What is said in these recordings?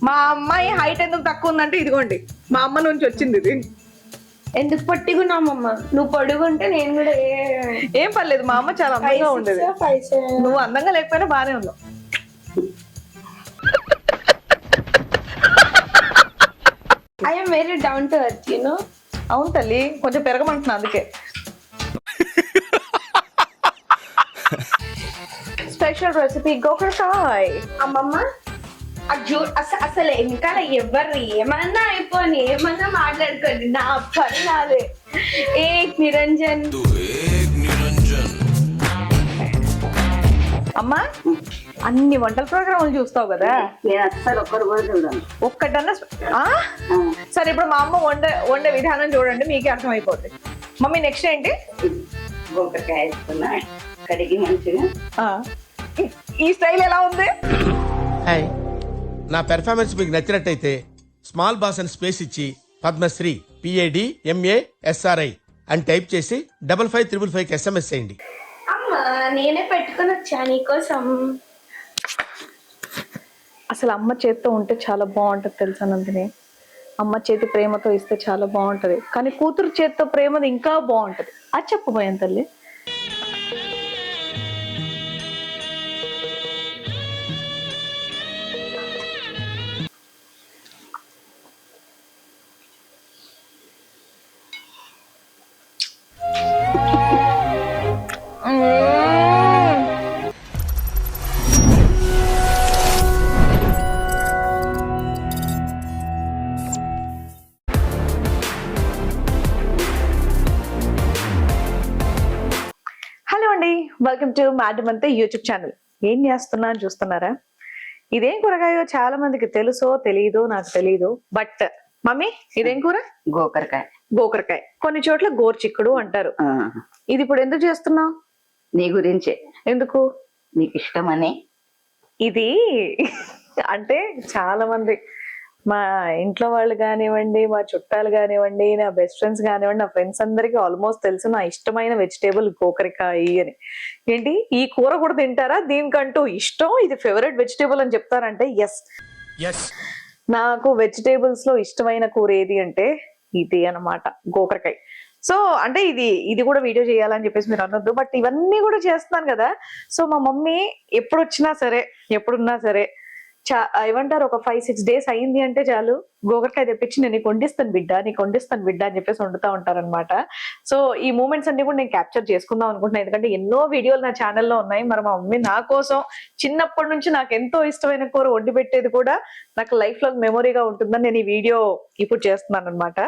మా అమ్మాయి హైట్ ఎందుకు తక్కువ ఉందంటే ఇదిగోండి మా అమ్మ నుంచి వచ్చింది ఇది. ఎందుకు పట్టిగున్నామమ్మ? నువ్వు పొడుగుంటే నేను కూడా ఏం పర్లేదు, మా అమ్మ చాలా అందంగా ఉండేది. నువ్వు అందంగా లేకపోయినా బానే ఉన్నావు. I am very down to earth, you know. అవును తల్లి, కొంచెం పెరగమంటున్నా అందుకే. స్పెషల్ రెసిపీ గోకరకాయ. అమ్మమ్మ అసలు ఇంకా ఎవరు ఏమన్నా అయిపోని ఏమన్నా మాట్లాడుకోండి, నా పని నాదే. నిరంజన్ అమ్మా, అన్ని వంటల ప్రోగ్రాములు చూస్తావు కదా, నేను అసలు ఒక్కరు కూడా చూడను. ఒక్కటన్నా సరే ఇప్పుడు మా అమ్మ వండే విధానం చూడండి, మీకే అర్థమైపోతుంది. మమ్మీ నెక్స్ట్ ఏంటి? గోకరకాయ వేసుకున్నా, కడిగి మంచిగా. ఈ స్టైల్ ఎలా ఉంది? హాయ్, నా పెర్ఫార్మెన్స్ మీకు నచ్చినట్టయితే స్మాల్ బాస్ అని స్పేస్ ఇచ్చి పద్మశ్రీ PADMASRI అని టైప్ చేసి 55555 SMS చేయండి. అమ్మ నేనే పెట్టుకొని వచ్చా నీకోసం. అసలు అమ్మ చేతితో ఉంటే చాలా బాగుంటది తెలుసా నందిని. అమ్మ చేతి ప్రేమతో ఇస్తే చాలా బాగుంటది, కానీ కూతురు చేతితో ప్రేమది ఇంకా బాగుంటది. అది చెప్పబోయాను తల్లి. వెల్కమ్ టు మేడమ్ అంతే యూట్యూబ్ ఛానల్. ఏం చేస్తున్నా అని చూస్తున్నారా? ఇదేం కూరగాయో చాలా మందికి తెలుసో తెలియదో నాకు తెలియదు. బట్ మమ్మీ ఇదేం కూర? గోకరకాయ. గోకరకాయ, కొన్ని చోట్ల గోర్చిక్కుడు అంటారు. ఇది ఇప్పుడు ఎందుకు చేస్తున్నావు? నీ గురించే. ఎందుకు? నీకు ఇష్టమని. ఇది అంటే చాలా మంది మా ఇంట్లో వాళ్ళు కానివ్వండి, మా చుట్టాలు కానివ్వండి, నా బెస్ట్ ఫ్రెండ్స్ కానివ్వండి, నా ఫ్రెండ్స్ అందరికి ఆల్మోస్ట్ తెలుసు నా ఇష్టమైన వెజిటేబుల్ గోకరకాయ అని. ఏంటి ఈ కూర కూడా తింటారా, దీనికంటూ ఇష్టం, ఇది ఫేవరెట్ వెజిటేబుల్ అని చెప్తారంటే ఎస్. నాకు వెజిటేబుల్స్ లో ఇష్టమైన కూర ఏది అంటే ఇది అన్నమాట, గోకరకాయ. సో అంటే ఇది కూడా వీడియో చేయాలని చెప్పేసి మీరు అనొద్దు, బట్ ఇవన్నీ కూడా చేస్తున్నాను కదా. సో మా మమ్మీ ఎప్పుడు వచ్చినా సరే, ఎప్పుడున్నా సరే ఏమంటారు, ఒక 5-6 days అయింది అంటే చాలు గోకరకాయ తెప్పించి నేను నీకు వండిస్తాను బిడ్డ అని చెప్పేసి వండుతా ఉంటారనమాట. సో ఈ మూమెంట్స్ అన్ని కూడా నేను క్యాప్చర్ చేసుకుందాం అనుకుంటున్నాను, ఎందుకంటే ఎన్నో వీడియోలు నా ఛానల్లో ఉన్నాయి. మరి మా మమ్మీ నా కోసం చిన్నప్పటి నుంచి నాకు ఎంతో ఇష్టమైన కూర వండి పెట్టేది కూడా నాకు లైఫ్ లో మెమొరీగా ఉంటుందని నేను ఈ వీడియో ఇప్పుడు చేస్తున్నాను అనమాట.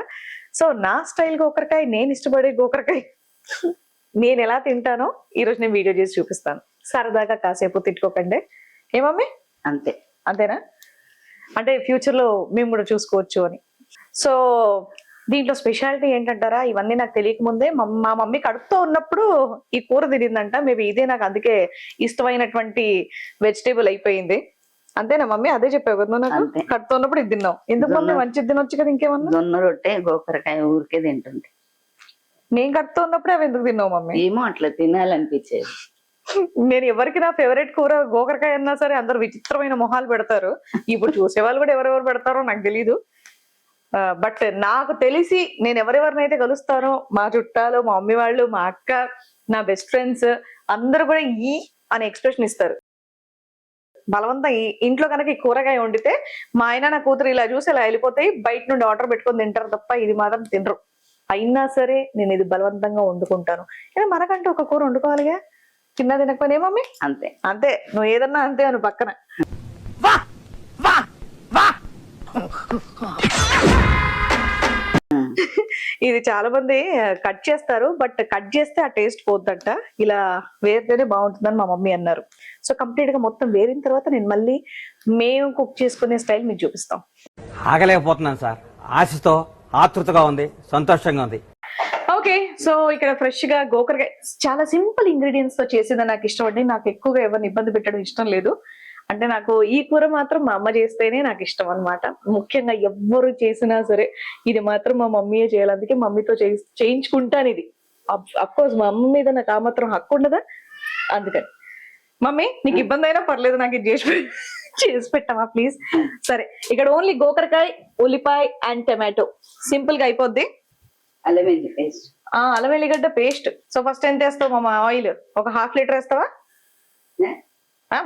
సో నా స్టైల్ గోకరకాయ, నేను ఇష్టపడే గోకరకాయ నేను ఎలా తింటానో ఈ రోజు నేను వీడియో చేసి చూపిస్తాను. సరదాగా కాసేపు తిట్టుకోకండి. ఏమమ్మీ? అంతేనా? అంటే ఫ్యూచర్ లో మేము కూడా చూసుకోవచ్చు అని. సో దీంట్లో స్పెషాలిటీ ఏంటంటారా, ఇవన్నీ నాకు తెలియక ముందే మా మమ్మీ కడుపుతో ఉన్నప్పుడు ఈ కూర తినిందంట. మేబీ ఇదే నాకు అందుకే ఇష్టమైనటువంటి వెజిటేబుల్ అయిపోయింది. అంతేనా మమ్మీ? అదే చెప్పావు కదా నాకు, కడుపుతో ఉన్నప్పుడు ఇది తిన్నావు. ఎందుకు మమ్మీ? మంచిది తినొచ్చు కదా, ఇంకేమన్నా. జొన్న రొట్టె గోకరకాయ ఊరికే తింటుంది. నేను కడుపుతో ఉన్నప్పుడు అవి ఎందుకు తిన్నావు మమ్మీ? ఏమో అట్లా తినాలనిపించేది. నేను ఎవరికి నా ఫేవరెట్ కూర గోకరకాయ అన్నా సరే అందరు విచిత్రమైన మొహాలు పెడతారు. ఇప్పుడు చూసే వాళ్ళు కూడా ఎవరెవరు పెడతారో నాకు తెలీదు. బట్ నాకు తెలిసి నేను ఎవరెవరినైతే కలుస్తానో, మా చుట్టాలు, మా మమ్మీ వాళ్ళు, మా అక్క, నా బెస్ట్ ఫ్రెండ్స్ అందరూ కూడా ఈ అనే ఎక్స్ప్రెషన్ ఇస్తారు. బలవంతం ఇంట్లో కనుక ఈ కూరగాయ వండితే మా ఆయన నా కూతురు ఇలా చూసి ఇలా వెళ్ళిపోతాయి, బయట నుండి ఆర్డర్ పెట్టుకొని తింటారు తప్ప ఇది మాత్రం తినరు. అయినా సరే నేను ఇది బలవంతంగా వండుకుంటాను. కానీ మనకంటూ ఒక కూర వండుకోవాలిగా, చిన్న తినకపోయినా మమ్మీ. అంతే నువ్వు ఏదన్నా అంతే అను పక్కన. ఇది చాలా మంది కట్ చేస్తారు, బట్ కట్ చేస్తే ఆ టేస్ట్ పోద్దంట, ఇలా వేరితేనే బాగుంటుందని మా మమ్మీ అన్నారు. సో కంప్లీట్ గా మొత్తం వేరిన తర్వాత నేను మళ్ళీ మేము కుక్ చేసుకునే స్టైల్ మీకు చూపిస్తాం. ఆగలేకపోతున్నాను సార్, ఆశతో ఆతృతగా ఉంది, సంతోషంగా ఉంది. ఓకే, సో ఇక్కడ ఫ్రెష్ గా గోకరకాయ చాలా సింపుల్ ఇంగ్రీడియంట్స్ తో చేసేది నాకు ఇష్టం అండి. నాకు ఎక్కువగా ఎవరిని ఇబ్బంది పెట్టడం ఇష్టం లేదు. అంటే నాకు ఈ కూర మాత్రం మా అమ్మ చేస్తేనే నాకు ఇష్టం అనమాట. ముఖ్యంగా ఎవ్వరు చేసినా సరే ఇది మాత్రం మా మమ్మీయే చేయాలి. అందుకే మమ్మీతో చేయించుకుంటాను ఇది. అఫ్కోర్స్ మా అమ్మ మీద నాకు ఆ మాత్రం హక్కు ఉండదా, అందుకని. మమ్మీ నీకు ఇబ్బంది అయినా పర్లేదు, నాకు ఇది చేసి పెట్టావా ప్లీజ్. సరే ఇక్కడ ఓన్లీ గోకరకాయ, ఉల్లిపాయ అండ్ టమాటో, సింపుల్ గా అయిపోద్ది. అల్లం వెల్లుల్లి పేస్ట్. అల్లం వెల్లిగడ్డ పేస్ట్. సో ఫస్ట్ ఎంత వేస్తావు మా ఆయిల్? ఒక 1/2 లీటర్ వేస్తావా?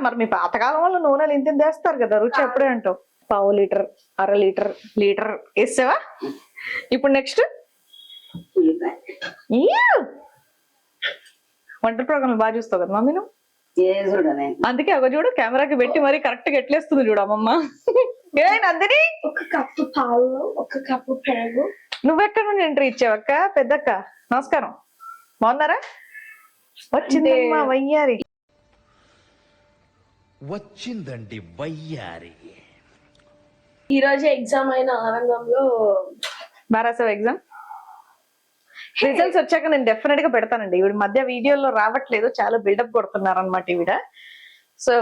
మరి మీ పాతకాలం వాళ్ళు నూనెలు ఇంత వేస్తారు కదా, రుచి ఎప్పుడే అంటావు. 1/2 లీటర్, 1/2 లీటర్, లీటర్ వేసావా? ఇప్పుడు నెక్స్ట్ ఉల్లిపాయ. వంట ప్రోగ్రామ్ బాగా చూస్తావు కదా మమ్మీ నువ్వు, చూడనే అందుకే ఒక చూడు కెమెరాకి పెట్టి మరి కరెక్ట్ గా ఎట్లేస్తుంది చూడు అమ్మమ్మ. ఏ నందిని, 1 కప్పు పాలు, 1 కప్పు పెరుగు. నువ్వెక్కడ నుండి ఎంట్రీ ఇచ్చావక్క? పెద్దక్క నమస్కారం, బాగున్నారా? వచ్చిందమ్మా వయ్యారి. వచ్చిందండి వయ్యారి. ఈ రోజు ఎగ్జామ్ అయిన ఆనందంలో బారాసావు ఎగ్జామ్ రిజల్ట్స్ వచ్చాక నేను డెఫినెట్ గా పెడతానండి. ఈవిడ మధ్య వీడియోలో రావట్లేదు, చాలా బిల్డప్ కొడుతున్నారు అనమాట ఈవిడ. సో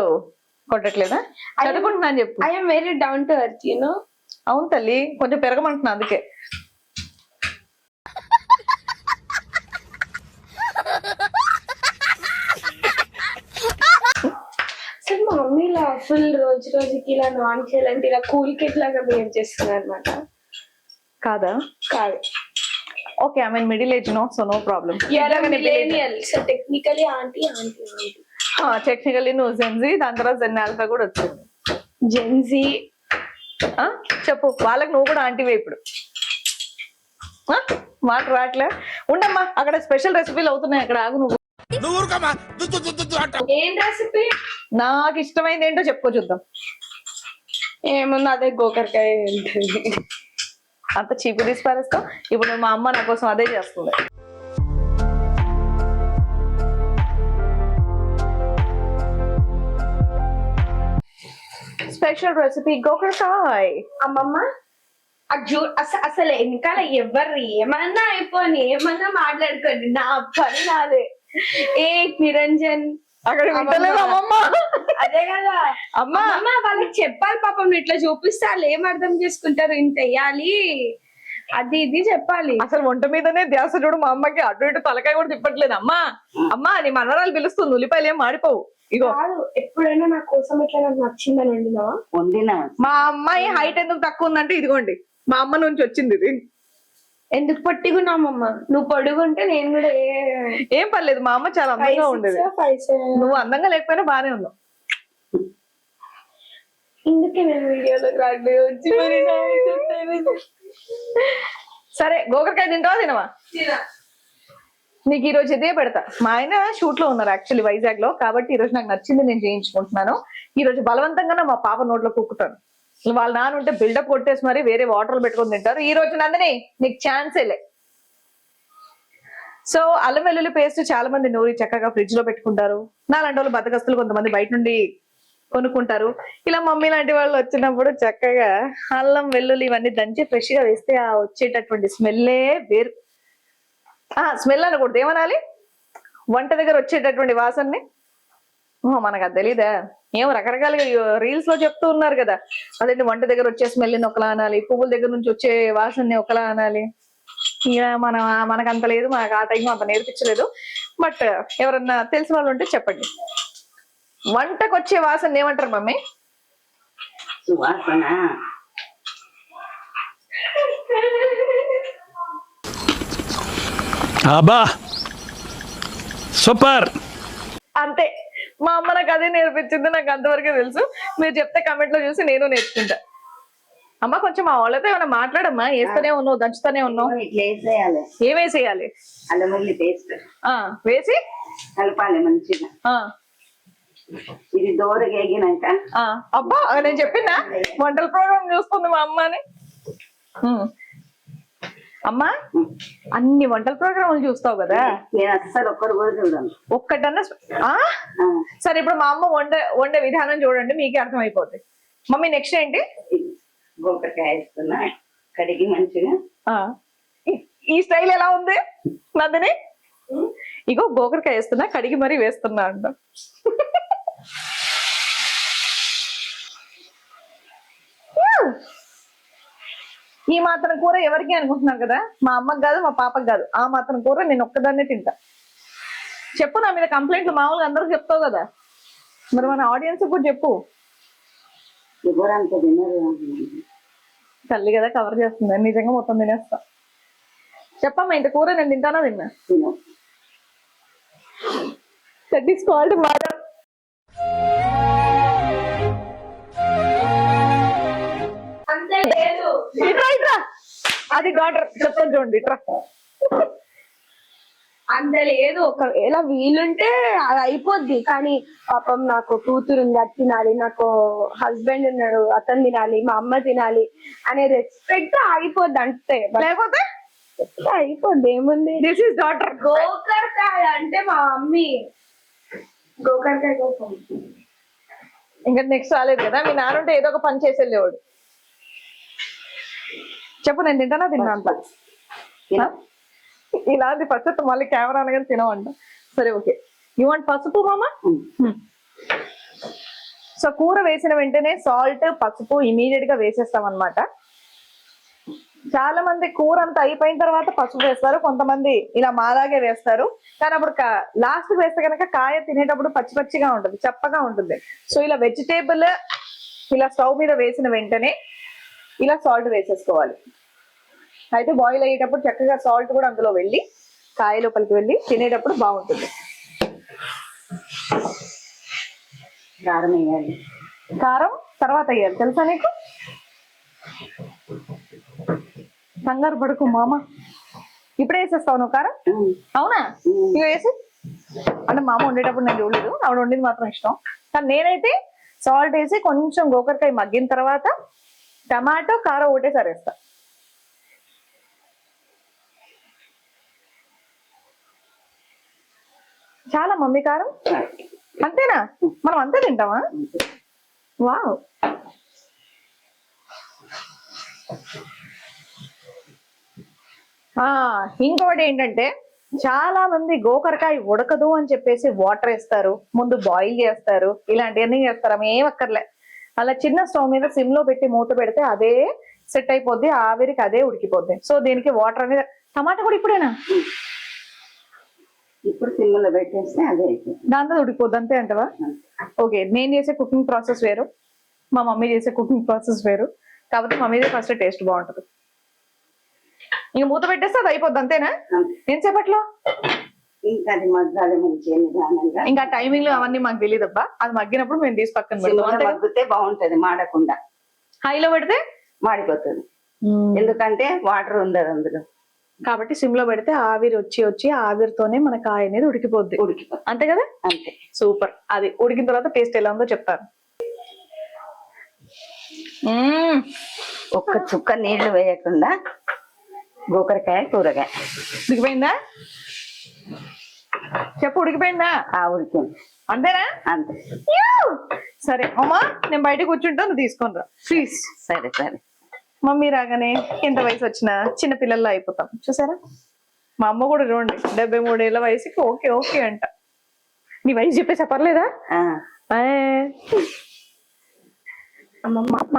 కొట్టట్లేదా? చదువుకుంటున్నాను చెప్పు. I'm very down to earth, you know. అవును తల్లి, కొంచెం పెరగమంటున్నా అందుకే. అసలు మా మమ్మీ ఇలా ఫుల్ రోజు రోజుకి ఇలా నాన్ చేయాలంటే ఇలా కూల్ కిట్ లాగా బిహేవ్ చేస్తున్నారు అనమాట. కాదా? కాదు, okay, I mean middle age, no, so no problem. Millennial, so technically aunty aunty aunty. Technically నువ్వు జెన్జీ, దాని తర్వాత జెన్ ఆల్ఫా కూడా వచ్చింది. జెన్జీ. చెప్పు వాళ్ళకి, నువ్వు కూడా ఆంటీవే ఇప్పుడు. మాట రాట్లే. ఉండమ్మా, అక్కడ స్పెషల్ రెసిపీలు అవుతున్నాయి, అక్కడ ఆగు నువ్వు. ఏం రెసిపీ? నాకు ఇష్టమైంది ఏంటో చెప్పుకో చూద్దాం. ఏముంది, అదే గోకరకాయ ఉంటుంది. అంత చీపు తీసి పారేస్తావు. ఇప్పుడు మా అమ్మ నా కోసం అదే చేస్తుంది. స్పెషల్ రెసిపీ గోకరకాయ. అమ్మమ్మ అసలు వెనకాల ఎవరు ఏమన్నా అయిపోని, ఏమన్నా మాట్లాడుకోండి, నా పని నాదే. ఏ నిరంజన్ అక్కడ వింటలేదు అమ్మమ్మ. అదే కదా అమ్మా, అమ్మ వాళ్ళకి చెప్పాలి పాపం, నువ్వు ఇట్లా చూపిస్తే వాళ్ళు ఏం అర్థం చేసుకుంటారు, ఇంత వెయ్యాలి అది ఇది చెప్పాలి. అసలు వంట మీదనే ధ్యాస చూడు. మా అమ్మకి అటు ఇటు తలకాయ కూడా తిప్పట్లేదు. అమ్మా అమ్మా నీ మనరాలు పిలుస్తుంది, ఉల్లిపాయలు ఏం మాడిపోవు. ఇగో కాదు, ఎప్పుడైనా నా కోసం ఇట్లా నాకు నచ్చిందని వండినావా? వండినా. మా అమ్మాయి హైట్ ఎందుకు తక్కువ ఉందంటే ఇదిగోండి మా అమ్మ నుంచి వచ్చింది ఇది. ఎందుకు పట్టిగున్నామమ్మ? నువ్వు పొడుగుంటే నేను కూడా ఏం పర్లేదు, మా అమ్మ చాలా అందంగా ఉండేది. 5'7". నువ్వు అందంగా లేకపోయినా బానే ఉన్నావు. ఇందుకే నేను వీడియోలోకి రాట్లేదు, వచ్చి మరి సరే గోకరకాయ తింటావా తినవా? నీకు ఈ రోజు ఇదే పెడతా. మా ఆయన షూట్ లో ఉన్నారు యాక్చువల్లీ వైజాగ్ లో, కాబట్టి ఈ రోజు నాకు నచ్చింది నేను చేయించుకుంటున్నాను. ఈ రోజు బలవంతంగా మా పాప నోట్లో కుక్కుతాను. వాళ్ళ నాన్న ఉంటే బిల్డప్ కొట్టేసి మరి వేరే వాటర్లు పెట్టుకొని తింటారు. ఈ రోజు నందిని నీకు ఛాన్సేలే. సో అల్లం వెల్లుల్లి పేస్ట్ చాలా మంది నూరి చక్కగా ఫ్రిడ్జ్ లో పెట్టుకుంటారు. నాలాంటి వాళ్ళు బద్దకస్తులు కొంతమంది బయట నుండి కొనుక్కుంటారు. ఇలా మమ్మీ లాంటి వాళ్ళు వచ్చినప్పుడు చక్కగా అల్లం వెల్లుల్లి ఇవన్నీ దంచి ఫ్రెష్ గా వేస్తే ఆ వచ్చేటటువంటి స్మెల్లే వేరు. స్మెల్ అనకూడదు, ఏమనాలి, వంట దగ్గర వచ్చేటటువంటి వాసనని. మనకు అది తెలీదా? ఏమో రకరకాలుగా రీల్స్ లో చెప్తూ ఉన్నారు కదా, అదేంటి వంట దగ్గర వచ్చే స్మెల్ ని ఒకలా అనాలి, పువ్వుల దగ్గర నుంచి వచ్చే వాసనని ఒకలా అనాలి. ఇక మనకు అంత లేదు, మనకు ఆ టైం అంత నేర్పించలేదు. బట్ ఎవరన్నా తెలిసిన వాళ్ళు ఉంటే చెప్పండి. వంటకు వచ్చే వాసన ఏమంటారు మమ్మీ? సువాసన. అబ్బా సూపర్. అంతే, మా అమ్మ నాకు అదే నేర్పించింది, నాకు అంతవరకే తెలుసు. మీరు చెప్తే కమెంట్ లో చూసి నేను నేర్చుకుంటా. అమ్మ కొంచెం మా వాళ్ళతో ఏమైనా మాట్లాడమ్మా. వేస్తూనే ఉన్నావు, దంచుతూనే ఉన్నావు. ఇట్లా వేసేయాలి. ఏమేసేయాలి? అల్లం వెల్లుల్లి పేస్ట్ వేసి కలపాలి మంచిగా. ఇది దోరగా ఎగినాక అబ్బా నేను చెప్పినా వంటల ప్రోగ్రామ్ చూస్తుంది మా అమ్మ అని. అమ్మా అన్ని వంటల ప్రోగ్రాములు చూస్తావు కదా, నేను అస్సలు ఒక్కడు కూడా చూడను. ఒక్కటన్నా సరే ఇప్పుడు మా అమ్మ వండే విధానం చూడండి, మీకే అర్థమైపోద్ది. మమ్మీ నెక్స్ట్ ఏంటి? గోకరకాయ వేస్తున్నా, కడిగి మంచిగా. ఈ స్టైల్ ఎలా ఉంది నందిని? ఇగో గోకరకాయ వేస్తున్నా, కడిగి మరీ వేస్తున్నా అంట. ఈ మాత్రం కూర ఎవరికి అనుకుంటున్నారు కదా, మా అమ్మకి కాదు మా పాపకి కాదు, ఆ మాత్రం కూర నేను ఒక్కదాన్నే తింటా. చెప్పు, నా మీద కంప్లైంట్లు మామూలుగా అందరికి చెప్తావు కదా, మరి మన ఆడియన్స్ కూడా చెప్పు. ఎవరు అంత తినరు. తల్లి కదా కవర్ చేస్తుంది, నిజంగా మొత్తం తినేస్తా. చెప్పమ్మా, ఇంత కూర నేను తింటానా? తిన్నా. తిను. That is called mother. అంతే లేదు. ఇట్రా ఇట్రా, అది డాక్టర్ చెప్తాను చూడండి, ఇట్రా. అంత లేదు, ఒకవేళ వీలుంటే అది అయిపోద్ది. కానీ పాపం నాకు కూతురు ఉంది, అది తినాలి, నాకు హస్బెండ్ ఉన్నాడు, అతను తినాలి, మా అమ్మ తినాలి అనే రెస్పెక్ట్ ఆగిపోద్ది అంతే. లేకపోతే అయిపోద్ది, ఏముంది. This is doctor. గోకరకాయ అంటే మా మమ్మీ గోకరకాయ కోసం. ఇంకా నెక్స్ట్ రాలేదు కదా, మీ నాన్న ఉంటే ఏదో ఒక పని చేసి వెళ్ళేవాడు. చెప్పు, నేను తింటానా? తిన్నా అంత తిను. ఇలాంటి పచ్చడి మళ్ళీ కెమెరా అనగానే తినవంట. సరే ఓకే, యూ వాంట్ పసుపు మామ? సో కూర వేసిన వెంటనే సాల్ట్, పసుపు ఇమీడియట్ గా వేసేస్తాం అన్నమాట. చాలా మంది కూర అంతా అయిపోయిన తర్వాత పసుపు వేస్తారు, కొంతమంది ఇలా మాలాగే వేస్తారు. కానీ అప్పుడు లాస్ట్ వేస్తే కనుక కాయ తినేటప్పుడు పచ్చి పచ్చిగా ఉంటుంది, చప్పగా ఉంటుంది. సో ఇలా వెజిటేబుల్ ఇలా స్టవ్ మీద వేసిన వెంటనే ఇలా సాల్ట్ వేసేసుకోవాలి. అయితే బాయిల్ అయ్యేటప్పుడు చక్కగా సాల్ట్ కూడా అందులో వెళ్ళి కాయ లోపలికి వెళ్ళి తినేటప్పుడు బాగుంటుంది. కారం వేయాలి. కారం తర్వాత వేయాలి, తెలుసా నీకు? కంగారు పడుకు మామ, ఇప్పుడే వేసేస్తావు నువ్వు కారం? అవునా? ఇవి వేసి అంటే మామ వండేటప్పుడు నేను చూడలేదు, ఆవిడ వండింది మాత్రం ఇష్టం. కానీ నేనైతే సాల్ట్ వేసి కొంచెం గోకరకాయ మగ్గిన తర్వాత టమాటో కారం ఒకటేసారి వేస్తా. చాలా మమ్మీ కారం అంతేనా? మనం అంతే తింటామా? వావ్. ఇంకొకటి ఏంటంటే చాలా మంది గోకరకాయ ఉడకదు అని చెప్పేసి వాటర్ వేస్తారు, ముందు బాయిల్ చేస్తారు, ఇలాంటివన్నీ చేస్తారు. అవి ఏం అక్కర్లే, అలా చిన్న స్టవ్ మీద సిమ్ లో పెట్టి మూత పెడితే అదే సెట్ అయిపోద్ది, ఆవిరికి అదే ఉడికిపోద్ది. సో దీనికి వాటర్ అనేది. టమాటా కూడా ఇప్పుడేనా? ఇప్పుడు సిమ్లో పెట్టేస్తే అదే అయిపోతుంది. దాంతో ఉడికిపోద్ది అంతే అంటవా? ఓకే, నేను చేసే కుకింగ్ ప్రాసెస్ వేరు, మా మమ్మీ చేసే కుకింగ్ ప్రాసెస్ వేరు. కాకపోతే మమ్మీదే ఫస్ట్ టేస్ట్ బాగుంటుంది. ఇంక మూత పెట్టేస్తే అది అయిపోద్ది అంతేనా? ఎంతసేపట్లో? ఇంకా అది మగ్గాలి మంచిగా నిదానంగా. ఇంకా టైమింగ్ లో అవన్నీ మాకు తెలియదబ్బా, అది మగ్గినప్పుడు మేము తీసి పక్కన సిమ్లో పెడతాం. మగ్గితే బాగుంటది, మాడకుండా. హైలో పెడితే మాడిపోతుంది, ఎందుకంటే వాటర్ ఉండదు అందులో. కాబట్టి సిమ్ లో పెడితే ఆవిరి వచ్చి వచ్చి ఆవిరితోనే మన కాయ అనేది ఉడికిపోద్ది. ఉడికిపోతుంది అంతే కదా? అంతే. సూపర్. అది ఉడికిన తర్వాత టేస్ట్ ఎలా ఉందో చెప్తాను. ఒక్క చుక్క నీళ్లు వేయకుండా గోకరకాయ కూరగాయ ఉడికిపోయిందా? చెప్పు, ఉడికిపోయిందా? ఉడికింది అంతేనా? అంతే. సరే అమ్మా, నేను బయట కూర్చుంటా, నువ్వు తీసుకొని రా ప్లీజ్. సరే సరే. మమ్మీ రాగానే ఎంత వయసు వచ్చినా చిన్న పిల్లల్లో అయిపోతాం, చూసారా? మా అమ్మ కూడా చూడండి, 73 ఏళ్ల వయసుకి ఓకే ఓకే అంట. నీ వయసు చెప్పేసా పర్లేదా? అమ్మమ్మ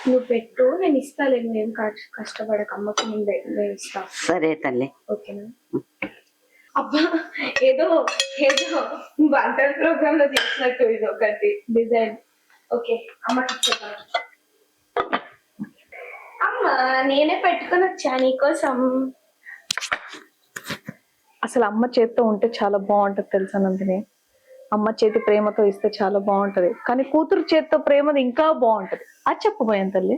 నువ్వు పెట్టు, నేను ఇస్తాలే, నేను కష్టపడక అమ్మకి నేను ఇస్తా. సరే తల్లి. ఓకేనా? అబ్బా, ఏదో ఏదో వంటల ప్రోగ్రామ్ లో చేసినట్టు ఇది ఒకటి డిజైన్. ఓకే, అమ్మకి ఇచ్చేద్దాం. అమ్మ, నేనే పెట్టుకొని వచ్చా నీకోసం. అసలు అమ్మ చేతితో ఉంటే చాలా బాగుంటది తెలుసా నందిని? అమ్మ చేతి ప్రేమతో ఇస్తే చాలా బాగుంటది, కానీ కూతురు చేతితో ప్రేమది ఇంకా బాగుంటది. అది చెప్పబోయాను తల్లి.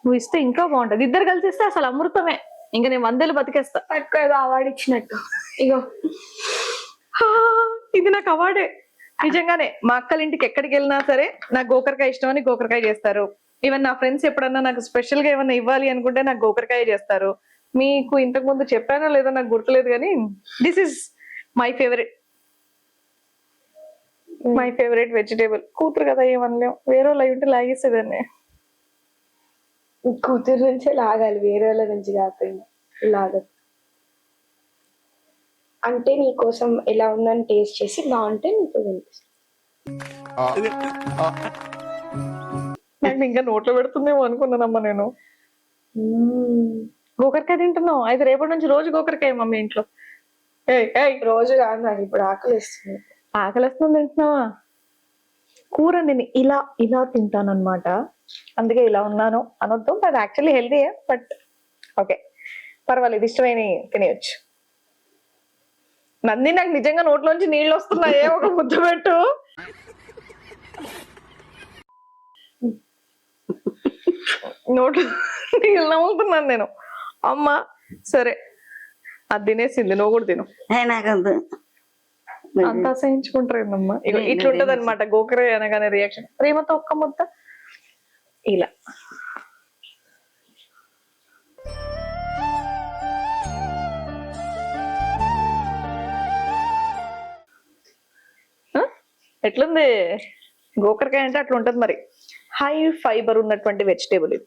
నువ్వు ఇస్తే ఇంకా బాగుంటది, ఇద్దరు కలిసి ఇస్తే అసలు అమృతమే. ఇంకా నేను 100 ఏళ్ళు బతికేస్తా. ఏదో అవార్డు ఇచ్చినట్టు. ఇగో ఇది నాకు అవార్డే నిజంగానే. మా అక్కల ఇంటికి ఎక్కడికి వెళ్ళినా సరే నాకు గోకరకాయ ఇష్టం అని గోకరకాయ చేస్తారు. ఈవెన్ నా ఫ్రెండ్స్ ఎప్పుడన్నా నాకు స్పెషల్ గా ఏమన్నా ఇవ్వాలి అనుకుంటే నాకు గోకరకాయ చేస్తారు. మీకు ఇంతకు ముందు చెప్పానో లేదో నాకు గుర్తులేదు, కానీ this is my favourite vegetable. కూతురు కదా ఏమనలేం, వేరే వాళ్ళు అయి ఉంటే లాగేసేదాన్ని. కూతురు నుంచే లాగాలి, వేరే వాళ్ళ నుంచి కాకపోయింది లాగదు. అంటే నీ కోసం ఎలా ఉందని టేస్ట్ చేసి బాగుంటే నీకు వినిపిస్తుంది. నాకు ఇంకా నోట్లో పెడుతుందేమో అనుకున్నానమ్మా నేను. గోకరకాయ తింటున్నావు అయితే రేపటి నుంచి రోజు గోకరకాయ మమ్మీ ఇంట్లో. రోజు కాదు, నాకు ఇప్పుడు ఆకలి వేస్తుంది. ఆకలిస్తుంది తింటున్నావా? కూర నేను ఇలా ఇలా తింటాను అనమాట, అందుకే ఇలా ఉన్నాను అనొద్దు. But actually healthy, but okay పర్వాలేదు, ఇష్టమైన తినేయచ్చు. నంది నాకు నిజంగా నోట్లోంచి నీళ్ళు వస్తున్నాయే, ఒక ముద్ద పెట్టు. నోట్లో నీళ్ళు నవ్వుతున్నాను నేను. అమ్మ సరే, అది తినేసింది, నువ్వు కూడా తిను. నాకొద్దు. అంత అసహించుకుంటారేనమ్మా. ఇట్లుంటది అనమాట గోకరే అనగానే రియాక్షన్. ప్రేమతో ఒక్క ముద్ద ఇలా. ఎట్లుంది? గోకరకాయ అంటే అట్లా ఉంటది మరి. హై ఫైబర్ ఉన్నటువంటి వెజిటేబుల్ ఇది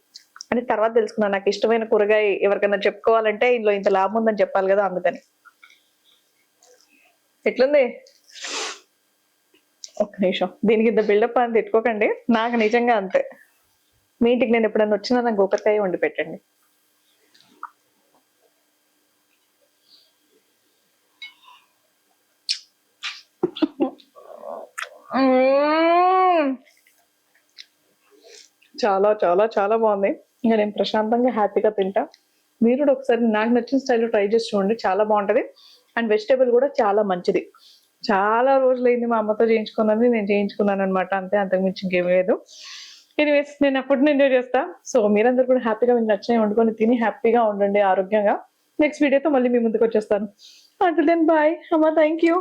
అని తర్వాత తెలుసుకున్నాను. నాకు ఇష్టమైన కూరగాయ ఎవరికైనా చెప్పుకోవాలంటే ఇందులో ఇంత లాభం ఉందని చెప్పాలి కదా, అందుకని. ఎట్లుంది? ఒక్క నిమిషం, దీనికి ఇంత బిల్డప్ అని తిట్టుకోకండి, నాకు నిజంగా అంతే. మీ ఇంటికి నేను ఎప్పుడైనా వచ్చినా నాకు గోకరకాయ వండి పెట్టండి. చాలా చాలా చాలా బాగుంది. ఇంకా నేను ప్రశాంతంగా హ్యాపీగా తింటా. మీరు కూడా ఒకసారి నాకు నచ్చిన స్టైల్లో ట్రై చేసి చూడండి, చాలా బాగుంటది. అండ్ వెజిటేబుల్ కూడా చాలా మంచిది. చాలా రోజులైంది మా అమ్మతో చేయించుకున్నది, నేను చేయించుకున్నాను అనమాట, అంతే, అంతకు మించి ఇంకేం లేదు. ఎనీవేస్, నేను ఆ ఫుడ్ని ఎంజాయ్ చేస్తా. సో మీరందరూ కూడా హ్యాపీగా మీకు నచ్చినవి వండుకొని తిని హ్యాపీగా ఉండండి, ఆరోగ్యంగా. నెక్స్ట్ వీడియోతో మళ్ళీ మీ ముందుకు వచ్చేస్తాను. అంటిల్ దెన్ బాయ్ అమ్మ, థ్యాంక్ యూ.